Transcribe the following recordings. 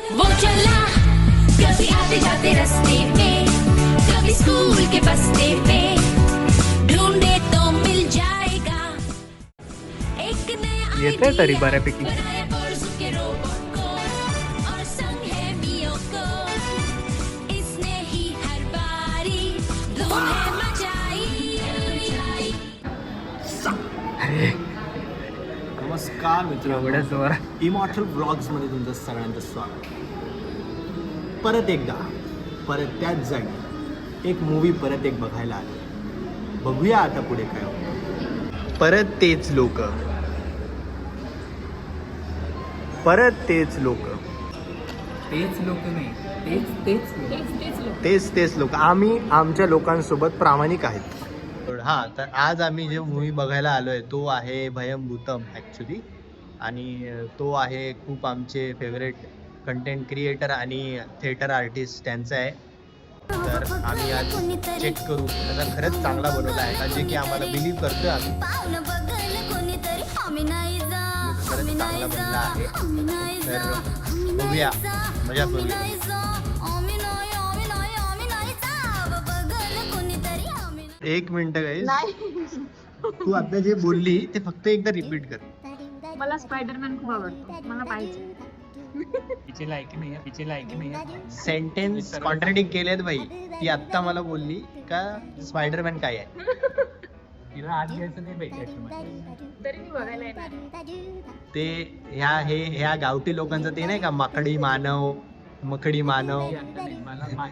वो चला कभी आते जाते रास्ते में, कभी स्कूल के बस्ते पे, ढूंढे तो मिल जाएगा एक नया येतंय तरी बऱ्यापैकी. बनाया और उसके रोबोट को, और संग है मियो को, इसने ही हर बारी धूम है मचाई. नमस्कार एवढ्या मित्रांनो, जोरात इमॉर्टल व्लॉग्समध्ये तुमचं सगळ्यांचं स्वागत. परत एकदा परत त्याच जागी एक मूवी परत एक बघायला आली. बघूया आता पुढे काय होतं. परत तेच लोक, परत तेच लोक, तेच लोक नाही, तेच लोक. आम्ही आमच्या लोकांसोबत प्रामाणिक आहेत. हा, तर आज आम्ही जे मूवी बघायला आलोय तो आहे भयम भूतम ॲक्च्युली. आणि तो आहे खूप आमचे फेवरेट कंटेंट क्रिएटर आणि थिएटर आर्टिस्ट त्यांचा आहे. तर आम्ही आज चेक करू त्याचा खरंच चांगला बनवला आहे का, जे की आम्हाला बिलीव्ह करतोय आम्ही. खरंच चांगला बनला आहे. तर बघूया, मजा करूया. एक मिनिट गाईस, तू आता जे बोलली ते फक्त एकदा रिपीट कर. मला स्पायडरमॅन खूप आवडतो, मला पाहिजे. तिचे लायकी नाही सेंटेन्स कॉन्ट्रडिक्ट केलेत बाई. ती आत्ता मला बोलली का स्पायडरमॅन काय आहे. तिला आत घ्यायचं नाही पाहिजे. तरी मी बघायला येणार. ते ह्या गावठी लोकांचं ते नाही का, मकडी मानव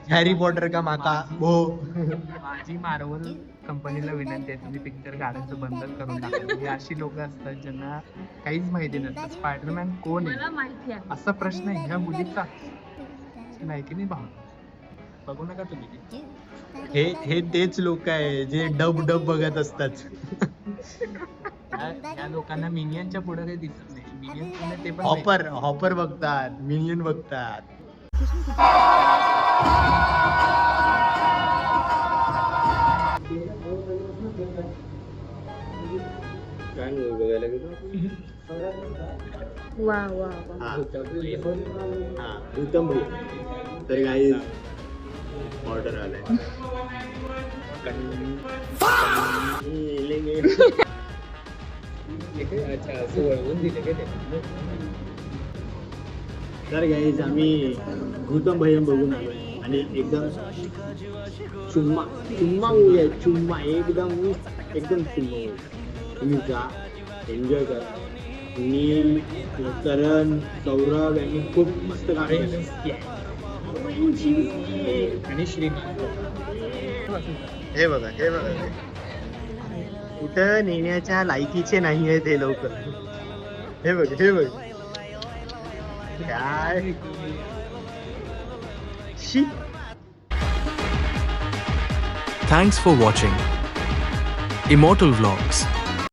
हॅरी पॉटर का माका हो. माझी मार्वल कंपनीला विनंती आहे, तुम्ही पिक्चर काढायचं बंद करून टाका. ही अशी लोक असतात ज्यांना काहीच माहिती नसतं स्पायडरमॅन कोण मला आहे. माहिती आहे. असा प्रश्न आहे ह्या मुलीचा नाही की नाही भाऊ. बघू नका तुम्ही. हे तेच लोक आहे जे डब बघत असतात. या लोकांना मिनियनच्या पुढे काही दिसत नाही. मिनियन ते पण हॉपर बघतात, मिनियन बघतात. काय मूवी बघायला गेलो. वा वा वा. हा, भूतम. तर काही ऑर्डर आलाय. तर गाईज आम्ही भूतम भयम बघून आलोय आणि एकदम चुम्मा मूवी आहे. चुम्मा एकदम चुम्मा. तुम्ही जा, एन्जॉय करा. नील, करण, सौरभ यांनी खूप मस्त गाणे आणि श्रीनाथ. हे बघा कुठं नेण्याच्या लायकीचे नाही आहेत हे लोक. हे बघ काय शी. Thanks for watching Immortal Vlogs.